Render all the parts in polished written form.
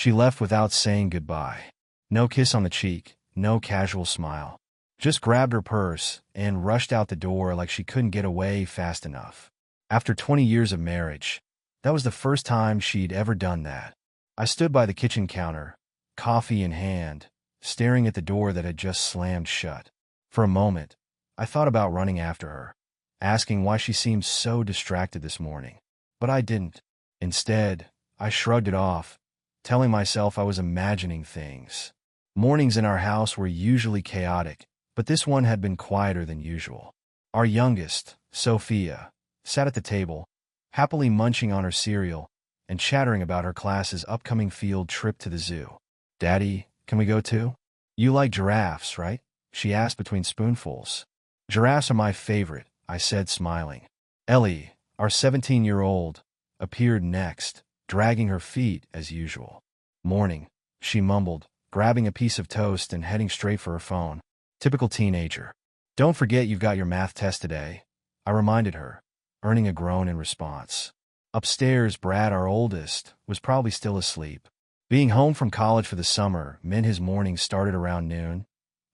She left without saying goodbye. No kiss on the cheek, no casual smile. Just grabbed her purse and rushed out the door like she couldn't get away fast enough. After 20 years of marriage, that was the first time she'd ever done that. I stood by the kitchen counter, coffee in hand, staring at the door that had just slammed shut. For a moment, I thought about running after her, asking why she seemed so distracted this morning. But I didn't. Instead, I shrugged it off, telling myself I was imagining things. Mornings in our house were usually chaotic, but this one had been quieter than usual. Our youngest, Sophia, sat at the table, happily munching on her cereal and chattering about her class's upcoming field trip to the zoo. "Daddy, can we go too? You like giraffes, right?" she asked between spoonfuls. "Giraffes are my favorite," I said, smiling. Ellie, our 17-year-old, appeared next, dragging her feet as usual. "Morning," she mumbled, grabbing a piece of toast and heading straight for her phone. Typical teenager. "Don't forget you've got your math test today," I reminded her, earning a groan in response. Upstairs, Brad, our oldest, was probably still asleep. Being home from college for the summer meant his mornings started around noon,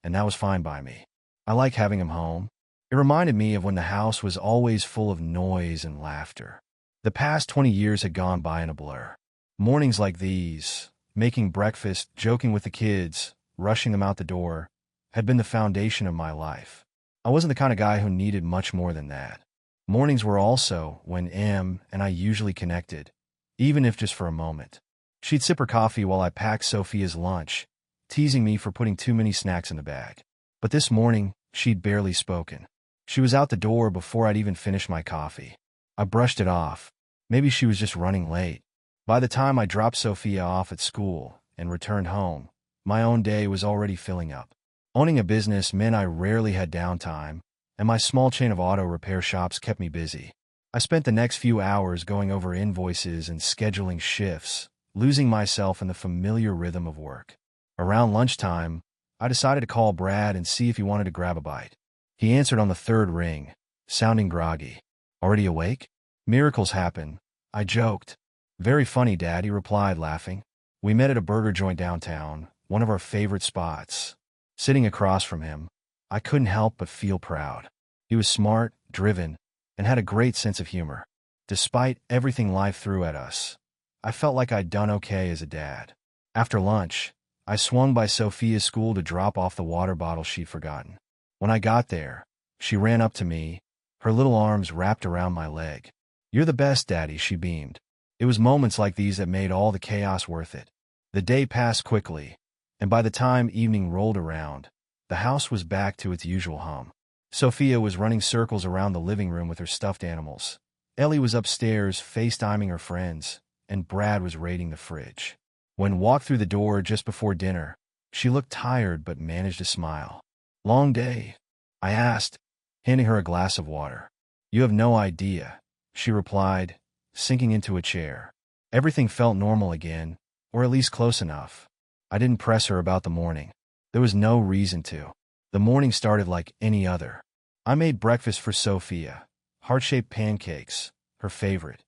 and that was fine by me. I like having him home. It reminded me of when the house was always full of noise and laughter. The past 20 years had gone by in a blur. Mornings like these, making breakfast, joking with the kids, rushing them out the door, had been the foundation of my life. I wasn't the kind of guy who needed much more than that. Mornings were also when Em and I usually connected, even if just for a moment. She'd sip her coffee while I packed Sophia's lunch, teasing me for putting too many snacks in the bag. But this morning, she'd barely spoken. She was out the door before I'd even finished my coffee. I brushed it off. Maybe she was just running late. By the time I dropped Sophia off at school and returned home, my own day was already filling up. Owning a business meant I rarely had downtime, and my small chain of auto repair shops kept me busy. I spent the next few hours going over invoices and scheduling shifts, losing myself in the familiar rhythm of work. Around lunchtime, I decided to call Brad and see if he wanted to grab a bite. He answered on the third ring, sounding groggy. "Already awake?" "Miracles happen," I joked. "Very funny, Dad," he replied, laughing. We met at a burger joint downtown, one of our favorite spots. Sitting across from him, I couldn't help but feel proud. He was smart, driven, and had a great sense of humor. Despite everything life threw at us, I felt like I'd done okay as a dad. After lunch, I swung by Sophia's school to drop off the water bottle she'd forgotten. When I got there, she ran up to me, her little arms wrapped around my leg. "You're the best, Daddy," she beamed. It was moments like these that made all the chaos worth it. The day passed quickly, and by the time evening rolled around, the house was back to its usual hum. Sophia was running circles around the living room with her stuffed animals. Ellie was upstairs FaceTiming her friends, and Brad was raiding the fridge. When walked through the door just before dinner, she looked tired but managed to smile. "Long day?" I asked, handing her a glass of water. "You have no idea," she replied, sinking into a chair. Everything felt normal again, or at least close enough. I didn't press her about the morning. There was no reason to. The morning started like any other. I made breakfast for Sophia, heart-shaped pancakes, her favorite,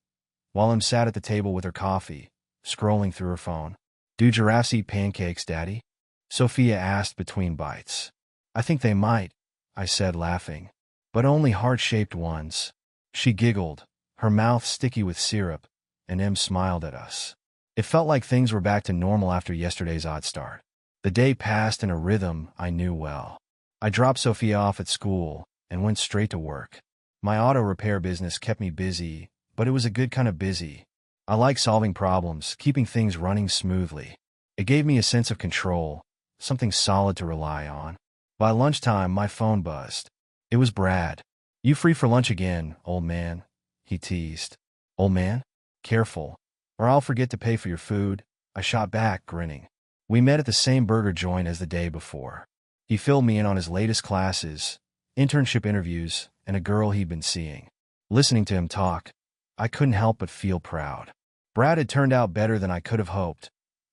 while Em sat at the table with her coffee, scrolling through her phone. "Do giraffes eat pancakes, Daddy?" Sophia asked between bites. "I think they might," I said, laughing, "but only heart-shaped ones." She giggled, her mouth sticky with syrup, and Em smiled at us. It felt like things were back to normal after yesterday's odd start. The day passed in a rhythm I knew well. I dropped Sophia off at school and went straight to work. My auto repair business kept me busy, but it was a good kind of busy. I like solving problems, keeping things running smoothly. It gave me a sense of control, something solid to rely on. By lunchtime, my phone buzzed. It was Brad. "You free for lunch again, old man?" he teased. "Old man? Careful, or I'll forget to pay for your food," I shot back, grinning. We met at the same burger joint as the day before. He filled me in on his latest classes, internship interviews, and a girl he'd been seeing. Listening to him talk, I couldn't help but feel proud. Brad had turned out better than I could have hoped.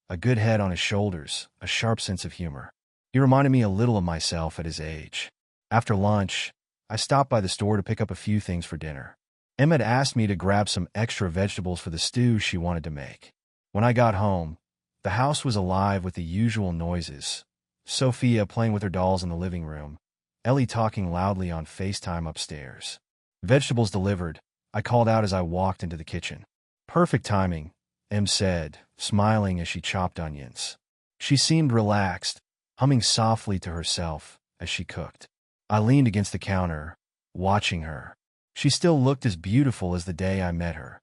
A good head on his shoulders, a sharp sense of humor. He reminded me a little of myself at his age. After lunch, I stopped by the store to pick up a few things for dinner. Em had asked me to grab some extra vegetables for the stew she wanted to make. When I got home, The house was alive with the usual noises. Sophia playing with her dolls in the living room, Ellie talking loudly on FaceTime upstairs. Vegetables delivered, I called out as I walked into the kitchen. Perfect timing, Em said, smiling as she chopped onions. She seemed relaxed, humming softly to herself as she cooked. I leaned against the counter, watching her. She still looked as beautiful as the day I met her,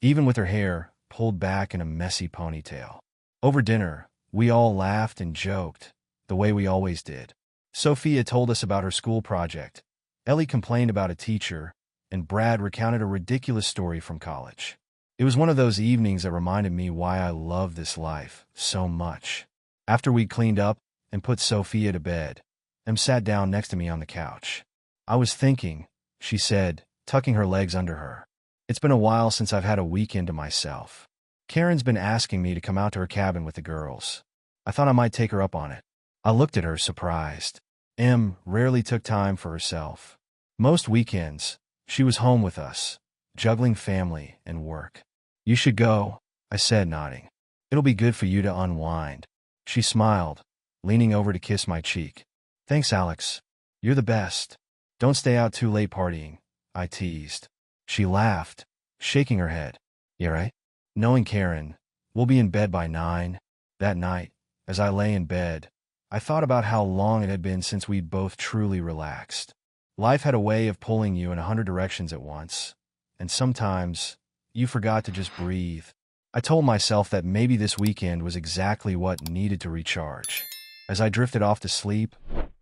even with her hair pulled back in a messy ponytail. Over dinner, we all laughed and joked, the way we always did. Sophia told us about her school project. Ellie complained about a teacher, and Brad recounted a ridiculous story from college. It was one of those evenings that reminded me why I love this life so much. After we cleaned up and put Sophia to bed, Em sat down next to me on the couch. I was thinking, she said, tucking her legs under her. It's been a while since I've had a weekend to myself. Karen's been asking me to come out to her cabin with the girls. I thought I might take her up on it. I looked at her, surprised. Em rarely took time for herself. Most weekends, she was home with us, juggling family and work. You should go, I said, nodding. It'll be good for you to unwind. She smiled, leaning over to kiss my cheek. Thanks, Alex. You're the best. Don't stay out too late partying, I teased. She laughed, shaking her head. Yeah, right? Knowing Karen, we'll be in bed by 9. That night, as I lay in bed, I thought about how long it had been since we'd both truly relaxed. Life had a way of pulling you in 100 directions at once, and sometimes you forgot to just breathe. I told myself that maybe this weekend was exactly what needed to recharge. As I drifted off to sleep,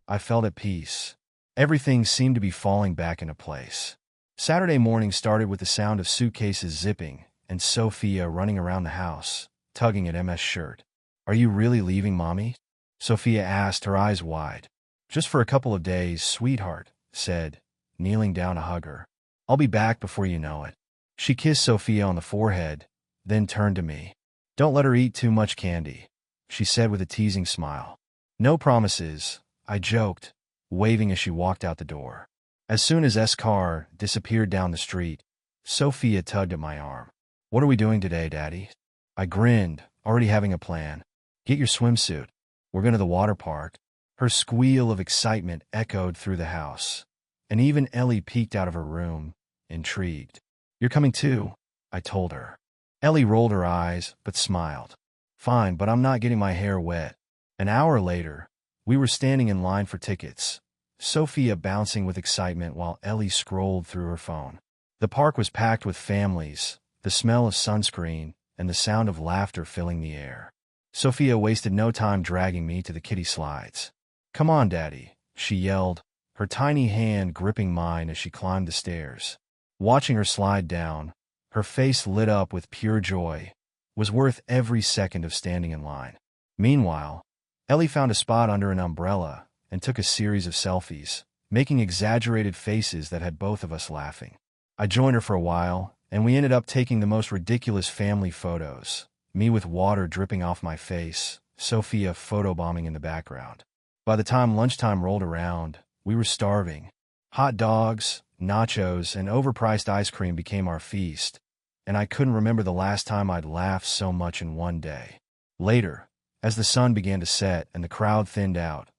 I felt at peace. Everything seemed to be falling back into place. Saturday morning started with the sound of suitcases zipping and Sophia running around the house, tugging at Emma's shirt. Are you really leaving, Mommy? Sophia asked, her eyes wide. Just for a couple of days, sweetheart, said, kneeling down to hug her. I'll be back before you know it. She kissed Sophia on the forehead, then turned to me. Don't let her eat too much candy, she said with a teasing smile. No promises, I joked, waving as she walked out the door. As soon as S car disappeared down the street, Sophia tugged at my arm. What are we doing today, Daddy? I grinned, already having a plan. Get your swimsuit. We're going to the water park. Her squeal of excitement echoed through the house, and even Ellie peeked out of her room, intrigued. You're coming too, I told her. Ellie rolled her eyes, but smiled. Fine, but I'm not getting my hair wet. An hour later, we were standing in line for tickets, Sophia bouncing with excitement while Ellie scrolled through her phone. The park was packed with families, the smell of sunscreen, and the sound of laughter filling the air. Sophia wasted no time dragging me to the kiddie slides. Come on, Daddy, she yelled, her tiny hand gripping mine as she climbed the stairs. Watching her slide down, her face lit up with pure joy, was worth every second of standing in line. Meanwhile, Ellie found a spot under an umbrella and took a series of selfies, making exaggerated faces that had both of us laughing. I joined her for a while, and we ended up taking the most ridiculous family photos, me with water dripping off my face, Sophia photobombing in the background. By the time lunchtime rolled around, we were starving. Hot dogs, nachos, and overpriced ice cream became our feast, and I couldn't remember the last time I'd laughed so much in one day. Later, as the sun began to set and the crowd thinned out,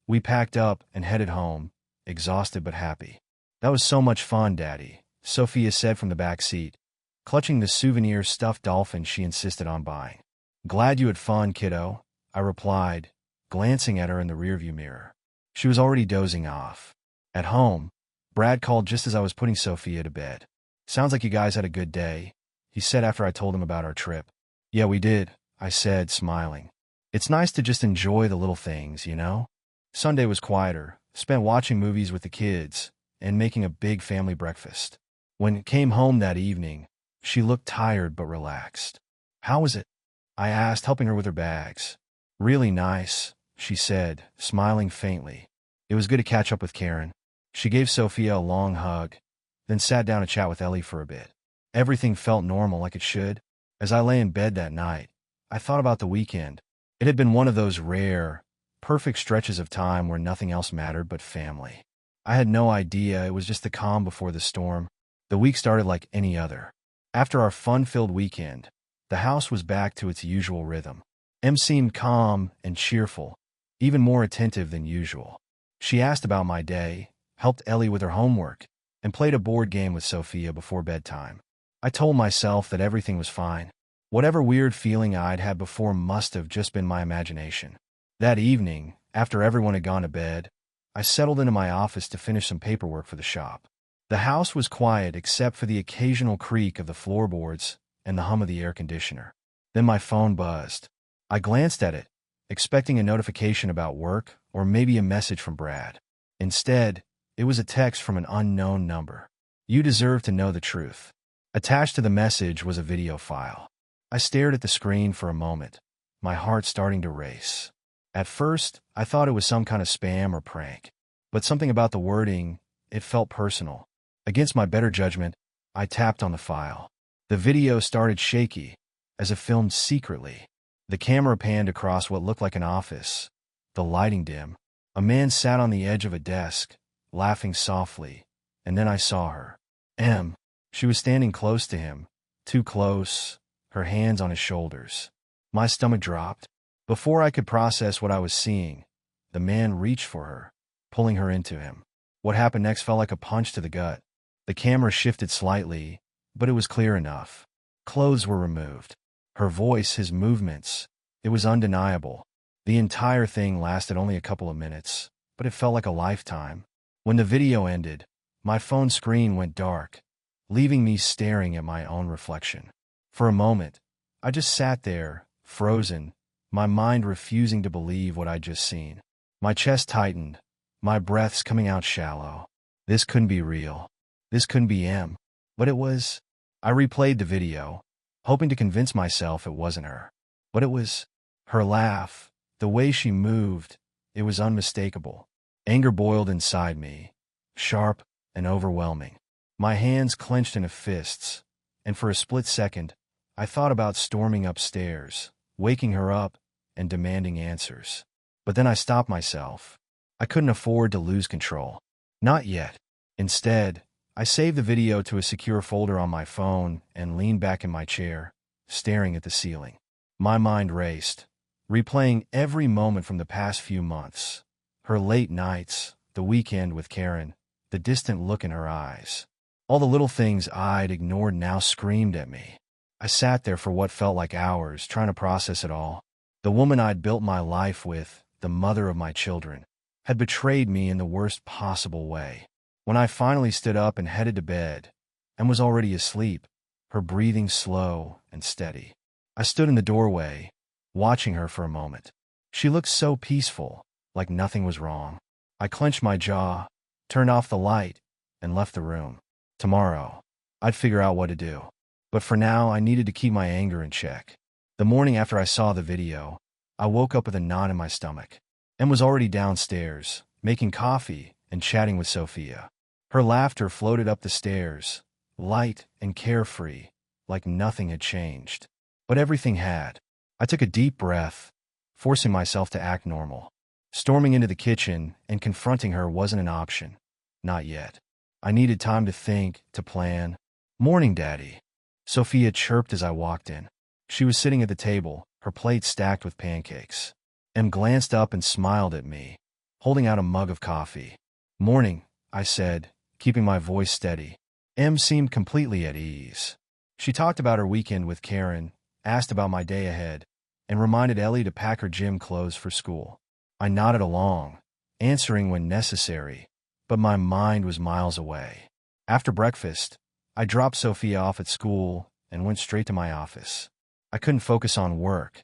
we packed up and headed home, exhausted but happy. That was so much fun, Daddy, Sophia said from the back seat, clutching the souvenir stuffed dolphin she insisted on buying. Glad you had fun, kiddo, I replied, glancing at her in the rearview mirror. She was already dozing off. At home, Brad called just as I was putting Sophia to bed. Sounds like you guys had a good day, he said after I told him about our trip. Yeah, we did, I said, smiling. It's nice to just enjoy the little things, you know? Sunday was quieter, spent watching movies with the kids, and making a big family breakfast. When it came home that evening, she looked tired but relaxed. How was it? I asked, helping her with her bags. Really nice, she said, smiling faintly. It was good to catch up with Karen. She gave Sophia a long hug, then sat down to chat with Ellie for a bit. Everything felt normal like it should. As I lay in bed that night, I thought about the weekend. It had been one of those rare, perfect stretches of time where nothing else mattered but family. I had no idea it was just the calm before the storm. The week started like any other. After our fun-filled weekend, the house was back to its usual rhythm. Em seemed calm and cheerful, even more attentive than usual. She asked about my day, helped Ellie with her homework, and played a board game with Sophia before bedtime. I told myself that everything was fine. Whatever weird feeling I'd had before must have just been my imagination. That evening, after everyone had gone to bed, I settled into my office to finish some paperwork for the shop. The house was quiet except for the occasional creak of the floorboards and the hum of the air conditioner. Then my phone buzzed. I glanced at it, expecting a notification about work or maybe a message from Brad. Instead, it was a text from an unknown number. "You deserve to know the truth." Attached to the message was a video file. I stared at the screen for a moment, my heart starting to race. At first, I thought it was some kind of spam or prank, but something about the wording, it felt personal. Against my better judgment, I tapped on the file. The video started shaky, as if filmed secretly. The camera panned across what looked like an office, the lighting dim. A man sat on the edge of a desk, laughing softly, and then I saw her. Em. She was standing close to him, too close, her hands on his shoulders. My stomach dropped. Before I could process what I was seeing, the man reached for her, pulling her into him. What happened next felt like a punch to the gut. The camera shifted slightly, but it was clear enough. Clothes were removed. Her voice, his movements, it was undeniable. The entire thing lasted only a couple of minutes, but it felt like a lifetime. When the video ended, my phone screen went dark, leaving me staring at my own reflection. For a moment, I just sat there, frozen, my mind refusing to believe what I'd just seen. My chest tightened, my breaths coming out shallow. This couldn't be real. This couldn't be Em. But it was. I replayed the video, hoping to convince myself it wasn't her. But it was. Her laugh, the way she moved, it was unmistakable. Anger boiled inside me, sharp and overwhelming. My hands clenched into fists, and for a split second, I thought about storming upstairs, waking her up, and demanding answers. But then I stopped myself. I couldn't afford to lose control. Not yet. Instead, I saved the video to a secure folder on my phone and leaned back in my chair, staring at the ceiling. My mind raced, replaying every moment from the past few months. Her late nights, the weekend with Karen, the distant look in her eyes. All the little things I'd ignored now screamed at me. I sat there for what felt like hours, trying to process it all. The woman I'd built my life with, the mother of my children, had betrayed me in the worst possible way. When I finally stood up and headed to bed, and was already asleep, her breathing slow and steady. I stood in the doorway, watching her for a moment. She looked so peaceful, like nothing was wrong. I clenched my jaw, turned off the light, and left the room. Tomorrow, I'd figure out what to do. But for now, I needed to keep my anger in check. The morning after I saw the video, I woke up with a knot in my stomach and was already downstairs, making coffee and chatting with Sophia. Her laughter floated up the stairs, light and carefree, like nothing had changed. But everything had. I took a deep breath, forcing myself to act normal. Storming into the kitchen and confronting her wasn't an option. Not yet. I needed time to think, to plan. "Morning, Daddy," Sophia chirped as I walked in. She was sitting at the table, her plate stacked with pancakes. Em glanced up and smiled at me, holding out a mug of coffee. "Morning," I said, keeping my voice steady. Em seemed completely at ease. She talked about her weekend with Karen, asked about my day ahead, and reminded Ellie to pack her gym clothes for school. I nodded along, answering when necessary, but my mind was miles away. After breakfast, I dropped Sophia off at school and went straight to my office. I couldn't focus on work.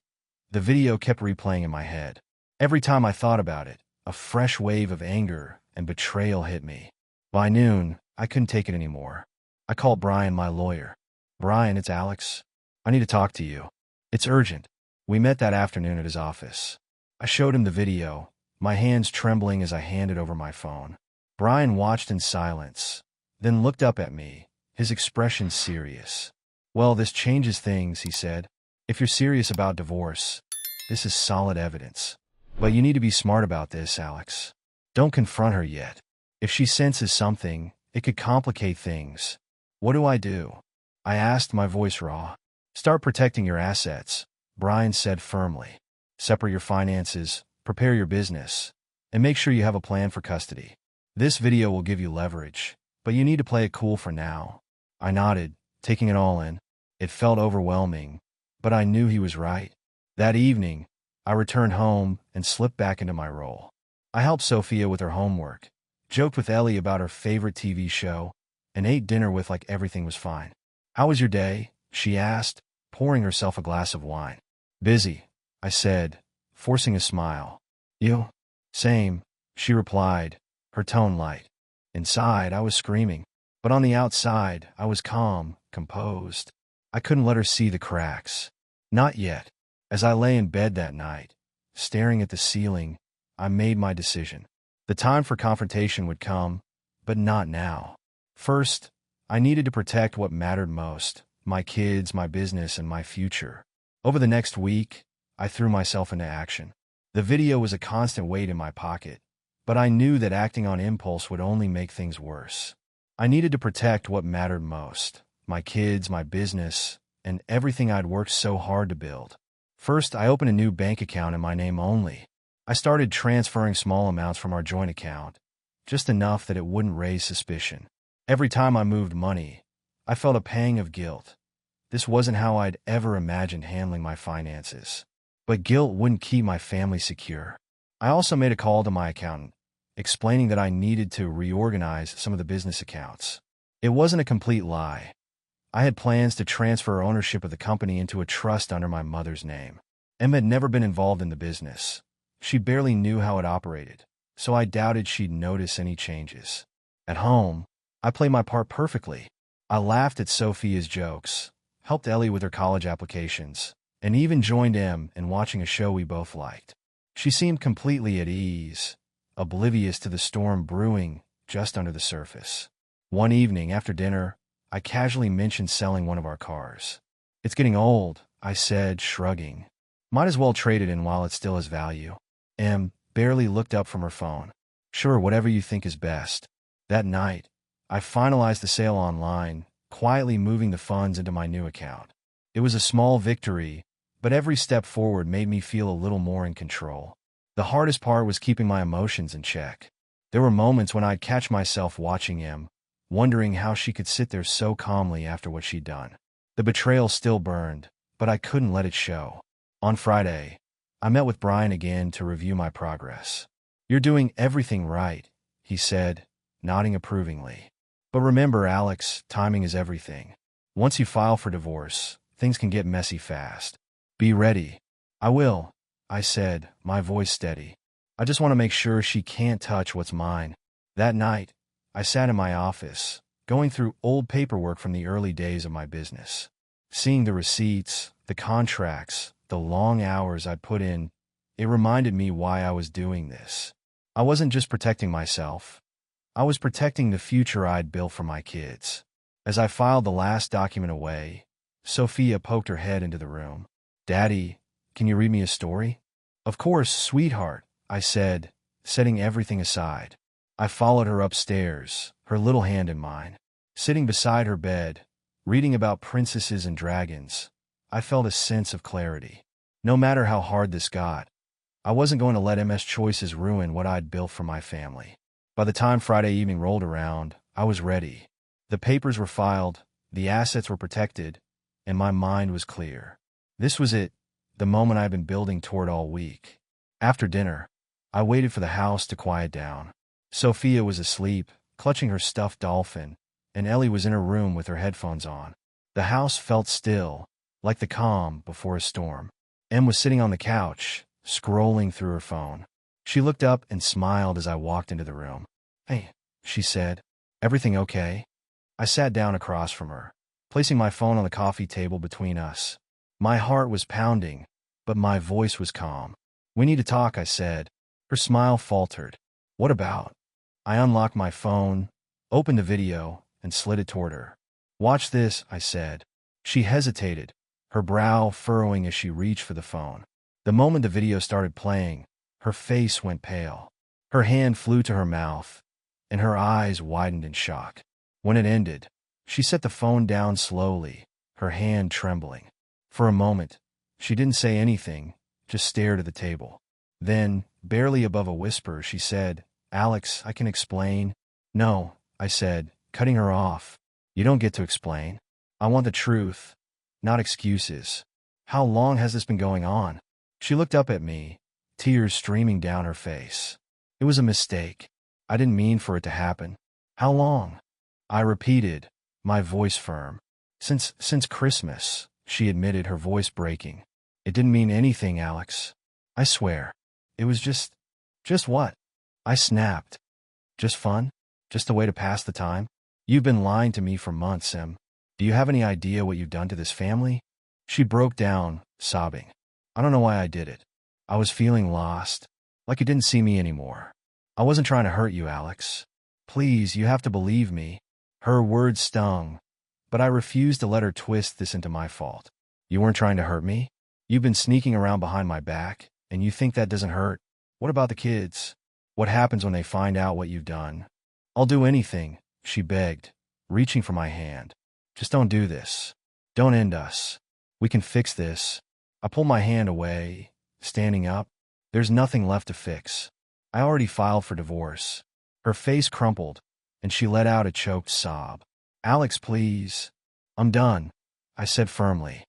The video kept replaying in my head. Every time I thought about it, a fresh wave of anger and betrayal hit me. By noon, I couldn't take it anymore. I called Brian, my lawyer. "Brian, it's Alex. I need to talk to you. It's urgent." We met that afternoon at his office. I showed him the video, my hands trembling as I handed over my phone. Brian watched in silence, then looked up at me, his expression serious. "Well, this changes things," he said. "If you're serious about divorce, this is solid evidence. But you need to be smart about this, Alex. Don't confront her yet. If she senses something, it could complicate things. What do I do?" I asked, my voice raw. "Start protecting your assets," Brian said firmly. separate your finances, prepare your business, and make sure you have a plan for custody. This video will give you leverage, but you need to play it cool for now." I nodded, taking it all in. It felt overwhelming, but I knew he was right. That evening, I returned home and slipped back into my role. I helped Sophia with her homework, joked with Ellie about her favorite TV show, and ate dinner with like everything was fine. "How was your day?" she asked, pouring herself a glass of wine. "Busy," I said, forcing a smile. "You?" "Same," she replied, her tone light. Inside, I was screaming, but on the outside, I was calm, composed. I couldn't let her see the cracks. Not yet. As I lay in bed that night, staring at the ceiling, I made my decision. The time for confrontation would come, but not now. First, I needed to protect what mattered most: my kids, my business, and my future. Over the next week, I threw myself into action. The video was a constant weight in my pocket, but I knew that acting on impulse would only make things worse. I needed to protect what mattered most: my kids, my business, and everything I'd worked so hard to build. First, I opened a new bank account in my name only. I started transferring small amounts from our joint account, just enough that it wouldn't raise suspicion. Every time I moved money, I felt a pang of guilt. This wasn't how I'd ever imagined handling my finances. But guilt wouldn't keep my family secure. I also made a call to my accountant, explaining that I needed to reorganize some of the business accounts. It wasn't a complete lie. I had plans to transfer ownership of the company into a trust under my mother's name. Emma had never been involved in the business. She barely knew how it operated, so I doubted she'd notice any changes. At home, I played my part perfectly. I laughed at Sophia's jokes, helped Ellie with her college applications, and even joined Em in watching a show we both liked. She seemed completely at ease, oblivious to the storm brewing just under the surface. One evening after dinner, I casually mentioned selling one of our cars. "It's getting old," I said, shrugging. "Might as well trade it in while it still has value." Em barely looked up from her phone. "Sure, whatever you think is best." That night, I finalized the sale online, quietly moving the funds into my new account. It was a small victory, but every step forward made me feel a little more in control. The hardest part was keeping my emotions in check. There were moments when I'd catch myself watching Em, wondering how she could sit there so calmly after what she'd done. The betrayal still burned, but I couldn't let it show. On Friday, I met with Brian again to review my progress. "You're doing everything right," he said, nodding approvingly. "But remember, Alex, timing is everything. Once you file for divorce, things can get messy fast. Be ready." "I will," I said, my voice steady. "I just want to make sure she can't touch what's mine." That night, I sat in my office, going through old paperwork from the early days of my business. Seeing the receipts, the contracts, the long hours I'd put in, it reminded me why I was doing this. I wasn't just protecting myself. I was protecting the future I'd built for my kids. As I filed the last document away, Sophia poked her head into the room. "Daddy, can you read me a story?" "Of course, sweetheart," I said, setting everything aside. I followed her upstairs, her little hand in mine. Sitting beside her bed, reading about princesses and dragons, I felt a sense of clarity. No matter how hard this got, I wasn't going to let MS choices ruin what I'd built for my family. By the time Friday evening rolled around, I was ready. The papers were filed, the assets were protected, and my mind was clear. This was it, the moment I'd been building toward all week. After dinner, I waited for the house to quiet down. Sophia was asleep, clutching her stuffed dolphin, and Ellie was in her room with her headphones on. The house felt still, like the calm before a storm. Em was sitting on the couch, scrolling through her phone. She looked up and smiled as I walked into the room. "Hey," she said. "Everything okay?" I sat down across from her, placing my phone on the coffee table between us. My heart was pounding, but my voice was calm. "We need to talk," I said. Her smile faltered. "What about?" I unlocked my phone, opened the video, and slid it toward her. "Watch this," I said. She hesitated, her brow furrowing as she reached for the phone. The moment the video started playing, her face went pale. Her hand flew to her mouth, and her eyes widened in shock. When it ended, she set the phone down slowly, her hand trembling. For a moment, she didn't say anything, just stared at the table. Then, barely above a whisper, she said, "Alex, I can explain." "No," I said, cutting her off. "You don't get to explain. I want the truth, not excuses. How long has this been going on?" She looked up at me, tears streaming down her face. "It was a mistake. I didn't mean for it to happen." "How long?" I repeated, my voice firm. Since Christmas," she admitted, her voice breaking. "It didn't mean anything, Alex. I swear. It was just what?" I snapped. "Just fun? Just a way to pass the time? You've been lying to me for months, Em. Do you have any idea what you've done to this family?" She broke down, sobbing. "I don't know why I did it. I was feeling lost, like you didn't see me anymore. I wasn't trying to hurt you, Alex. Please, you have to believe me." Her words stung, but I refused to let her twist this into my fault. "You weren't trying to hurt me? You've been sneaking around behind my back, and you think that doesn't hurt? What about the kids? What happens when they find out what you've done?" "I'll do anything," she begged, reaching for my hand. "Just don't do this. Don't end us. We can fix this." I pulled my hand away, standing up. "There's nothing left to fix. I already filed for divorce." Her face crumpled, and she let out a choked sob. "Alex, please. I'm done," I said firmly.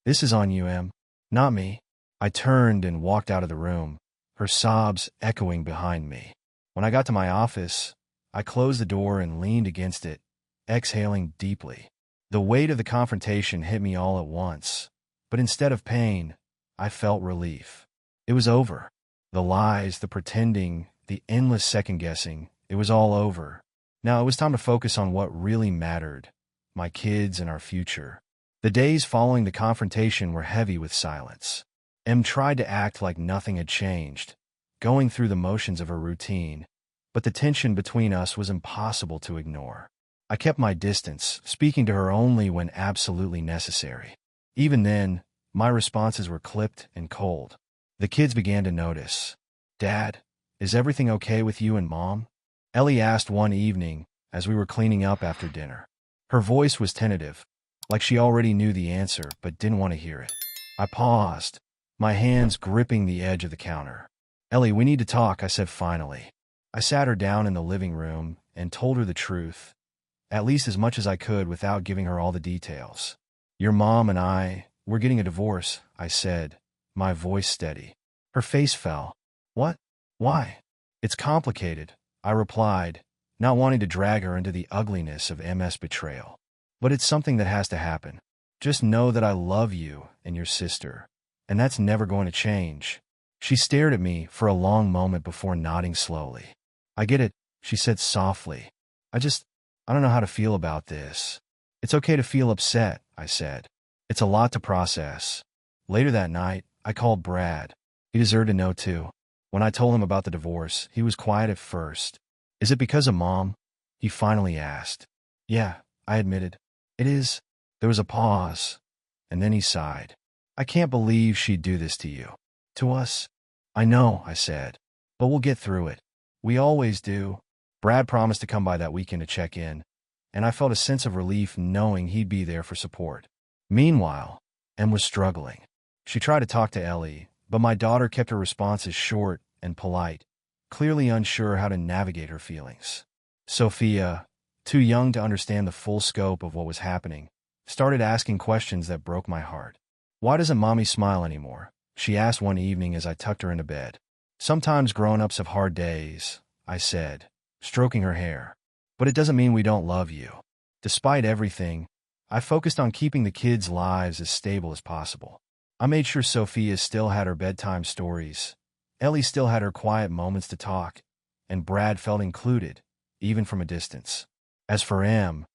"This is on you, Em, not me." I turned and walked out of the room, her sobs echoing behind me. When I got to my office, I closed the door and leaned against it, exhaling deeply. The weight of the confrontation hit me all at once, but instead of pain, I felt relief. It was over. The lies, the pretending, the endless second-guessing, it was all over. Now it was time to focus on what really mattered, my kids and our future. The days following the confrontation were heavy with silence. Em tried to act like nothing had changed, going through the motions of her routine, but the tension between us was impossible to ignore. I kept my distance, speaking to her only when absolutely necessary. Even then, my responses were clipped and cold. The kids began to notice. "Dad, is everything okay with you and Mom?" Ellie asked one evening as we were cleaning up after dinner. Her voice was tentative, like she already knew the answer but didn't want to hear it. I paused, my hands gripping the edge of the counter. "Ellie, we need to talk," I said finally. I sat her down in the living room and told her the truth, at least as much as I could without giving her all the details. "Your mom and we're getting a divorce," I said, my voice steady. Her face fell. "What? Why?" "It's complicated," I replied, not wanting to drag her into the ugliness of MS betrayal. "But it's something that has to happen. Just know that I love you and your sister, and that's never going to change." She stared at me for a long moment before nodding slowly. "I get it," she said softly. I don't know how to feel about this." "It's okay to feel upset," I said. "It's a lot to process." Later that night, I called Brad. He deserved to know too. When I told him about the divorce, he was quiet at first. "Is it because of Mom?" he finally asked. "Yeah," I admitted. "It is." There was a pause, and then he sighed. "I can't believe she'd do this to you. To us." "I know," I said. "But we'll get through it. We always do." Brad promised to come by that weekend to check in, and I felt a sense of relief knowing he'd be there for support. Meanwhile, Em was struggling. She tried to talk to Ellie, but my daughter kept her responses short and polite, clearly unsure how to navigate her feelings. Sophia, too young to understand the full scope of what was happening, started asking questions that broke my heart. "Why doesn't Mommy smile anymore?" she asked one evening as I tucked her into bed. "Sometimes grown-ups have hard days," I said, stroking her hair. "But it doesn't mean we don't love you." Despite everything, I focused on keeping the kids' lives as stable as possible. I made sure Sophia still had her bedtime stories, Ellie still had her quiet moments to talk, and Brad felt included, even from a distance. As for Em,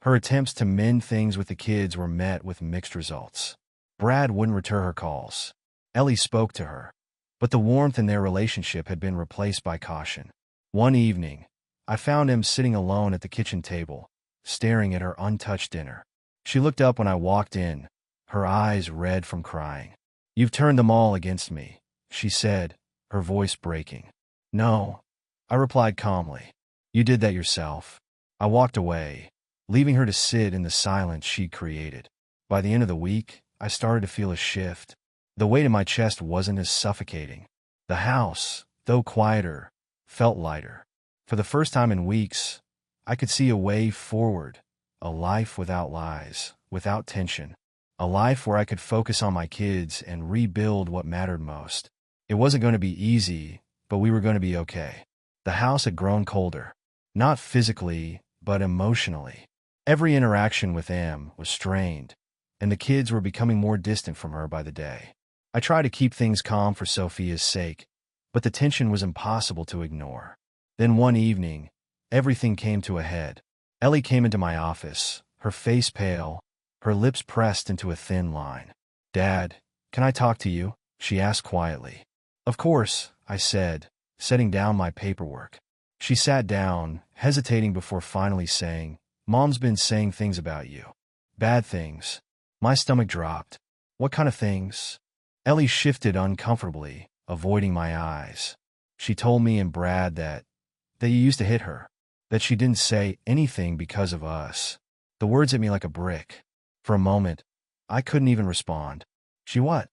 her attempts to mend things with the kids were met with mixed results. Brad wouldn't return her calls. Ellie spoke to her, but the warmth in their relationship had been replaced by caution. One evening, I found Em sitting alone at the kitchen table, staring at her untouched dinner. She looked up when I walked in, her eyes red from crying. "You've turned them all against me," she said, her voice breaking. "No," I replied calmly. "You did that yourself." I walked away, leaving her to sit in the silence she'd created. By the end of the week, I started to feel a shift. The weight in my chest wasn't as suffocating. The house, though quieter, felt lighter. For the first time in weeks, I could see a way forward, a life without lies, without tension, a life where I could focus on my kids and rebuild what mattered most. It wasn't going to be easy, but we were going to be okay. The house had grown colder, not physically, but emotionally. Every interaction with Em was strained, and the kids were becoming more distant from her by the day. I tried to keep things calm for Sophia's sake, but the tension was impossible to ignore. Then one evening, everything came to a head. Ellie came into my office, her face pale, her lips pressed into a thin line. "Dad, can I talk to you?" she asked quietly. "Of course," I said, setting down my paperwork. She sat down, hesitating before finally saying, "Mom's been saying things about you. Bad things." My stomach dropped. "What kind of things?" Ellie shifted uncomfortably, avoiding my eyes. "She told me and Brad that you used to hit her, that she didn't say anything because of us." The words hit me like a brick. For a moment, I couldn't even respond. "She what?"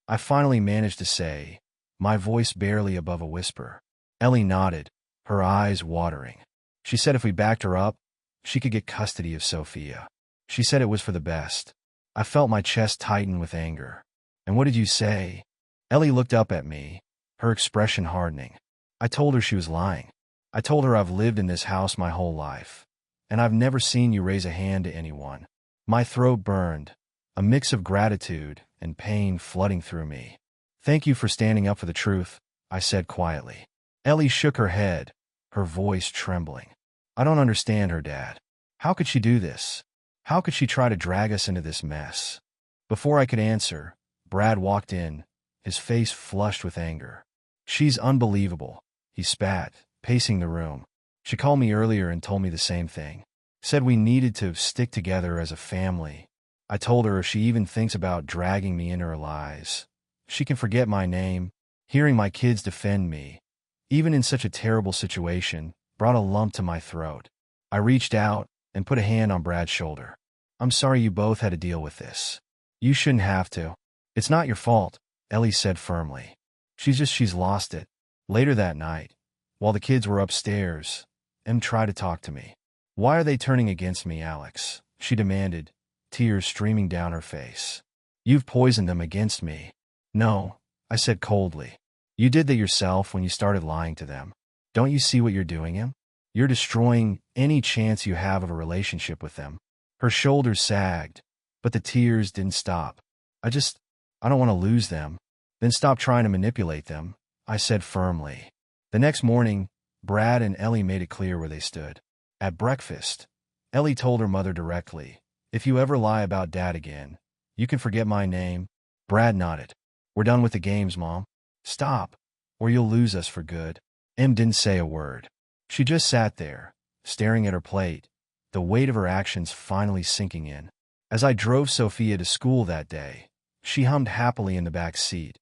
I finally managed to say, my voice barely above a whisper. Ellie nodded, her eyes watering. "She said if we backed her up, she could get custody of Sophia. She said it was for the best." I felt my chest tighten with anger. "And what did you say?" Ellie looked up at me, her expression hardening. "I told her she was lying. I told her I've lived in this house my whole life, and I've never seen you raise a hand to anyone." My throat burned, a mix of gratitude and pain flooding through me. "Thank you for standing up for the truth," I said quietly. Ellie shook her head, her voice trembling. "I don't understand her, Dad. How could she do this? How could she try to drag us into this mess?" Before I could answer, Brad walked in, his face flushed with anger. "She's unbelievable," he spat, pacing the room. "She called me earlier and told me the same thing. Said we needed to stick together as a family. I told her if she even thinks about dragging me into her lies, she can forget my name." Hearing my kids defend me, even in such a terrible situation, brought a lump to my throat. I reached out and put a hand on Brad's shoulder. "I'm sorry you both had to deal with this. You shouldn't have to." "It's not your fault," Ellie said firmly. She's lost it." Later that night, while the kids were upstairs, Em tried to talk to me. "Why are they turning against me, Alex?" she demanded, tears streaming down her face. "You've poisoned them against me." "No," I said coldly. "You did that yourself when you started lying to them. Don't you see what you're doing, Em? You're destroying any chance you have of a relationship with them." Her shoulders sagged, but the tears didn't stop. I don't want to lose them." "Then stop trying to manipulate them," I said firmly. The next morning, Brad and Ellie made it clear where they stood. At breakfast, Ellie told her mother directly, "If you ever lie about Dad again, you can forget my name." Brad nodded. "We're done with the games, Mom. Stop, or you'll lose us for good." Em didn't say a word. She just sat there, staring at her plate, the weight of her actions finally sinking in. As I drove Sophia to school that day, she hummed happily in the back seat,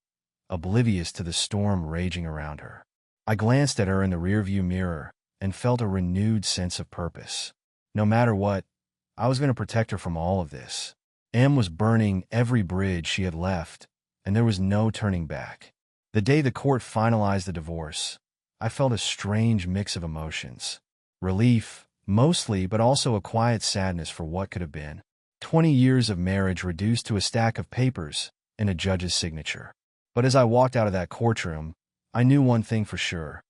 oblivious to the storm raging around her. I glanced at her in the rearview mirror and felt a renewed sense of purpose. No matter what, I was going to protect her from all of this. Em was burning every bridge she had left, and there was no turning back. The day the court finalized the divorce, I felt a strange mix of emotions. Relief, mostly, but also a quiet sadness for what could have been. 20 years of marriage reduced to a stack of papers and a judge's signature. But as I walked out of that courtroom, I knew one thing for sure.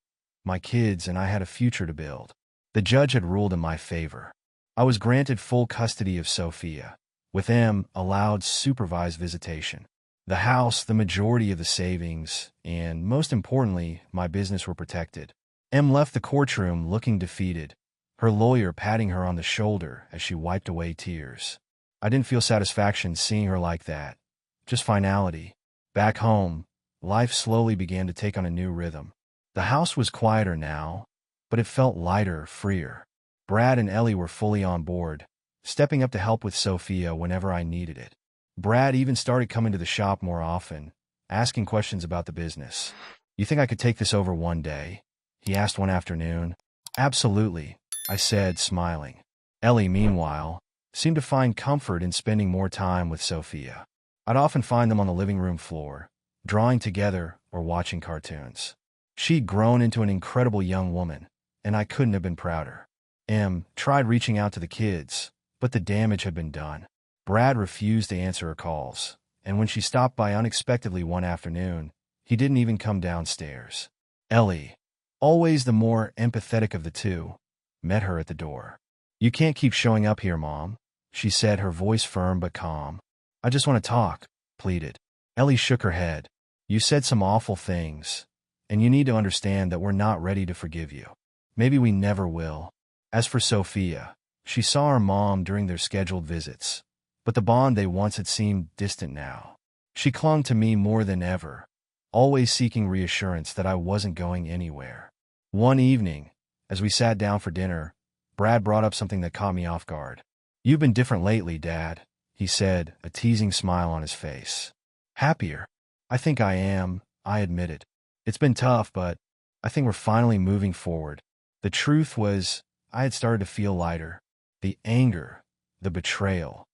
My kids and I had a future to build. The judge had ruled in my favor. I was granted full custody of Sophia, with Em allowed supervised visitation. The house, the majority of the savings, and, most importantly, my business were protected. Em left the courtroom looking defeated, her lawyer patting her on the shoulder as she wiped away tears. I didn't feel satisfaction seeing her like that, just finality. Back home, life slowly began to take on a new rhythm. The house was quieter now, but it felt lighter, freer. Brad and Ellie were fully on board, stepping up to help with Sophia whenever I needed it. Brad even started coming to the shop more often, asking questions about the business. "You think I could take this over one day?" he asked one afternoon. "Absolutely," I said, smiling. Ellie, meanwhile, seemed to find comfort in spending more time with Sophia. I'd often find them on the living room floor, drawing together or watching cartoons. She'd grown into an incredible young woman, and I couldn't have been prouder. Em tried reaching out to the kids, but the damage had been done. Brad refused to answer her calls, and when she stopped by unexpectedly one afternoon, he didn't even come downstairs. Ellie, always the more empathetic of the two, met her at the door. "You can't keep showing up here, Mom," she said, her voice firm but calm. "I just want to talk," pleaded. Ellie shook her head. "You said some awful things, and you need to understand that we're not ready to forgive you. Maybe we never will." As for Sophia, she saw her mom during their scheduled visits, but the bond they once had seemed distant now. She clung to me more than ever, always seeking reassurance that I wasn't going anywhere. One evening, as we sat down for dinner, Brad brought up something that caught me off guard. "You've been different lately, Dad," he said, a teasing smile on his face. "Happier?" "I think I am," I admitted. "It's been tough, but I think we're finally moving forward." The truth was, I had started to feel lighter. The anger, the betrayal,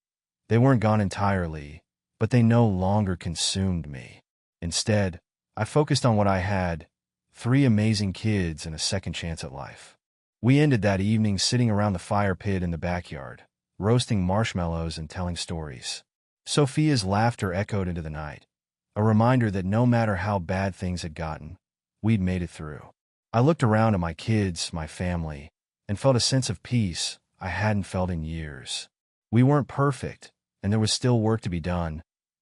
they weren't gone entirely, but they no longer consumed me. Instead, I focused on what I had: 3 amazing kids and a second chance at life. We ended that evening sitting around the fire pit in the backyard, roasting marshmallows and telling stories. Sophia's laughter echoed into the night, a reminder that no matter how bad things had gotten, we'd made it through. I looked around at my kids, my family, and felt a sense of peace I hadn't felt in years. We weren't perfect, and there was still work to be done,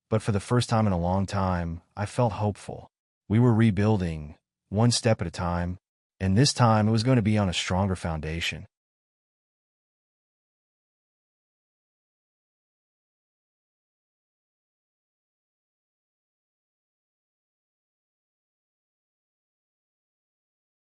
but for the first time in a long time, I felt hopeful. We were rebuilding, one step at a time, and this time it was going to be on a stronger foundation.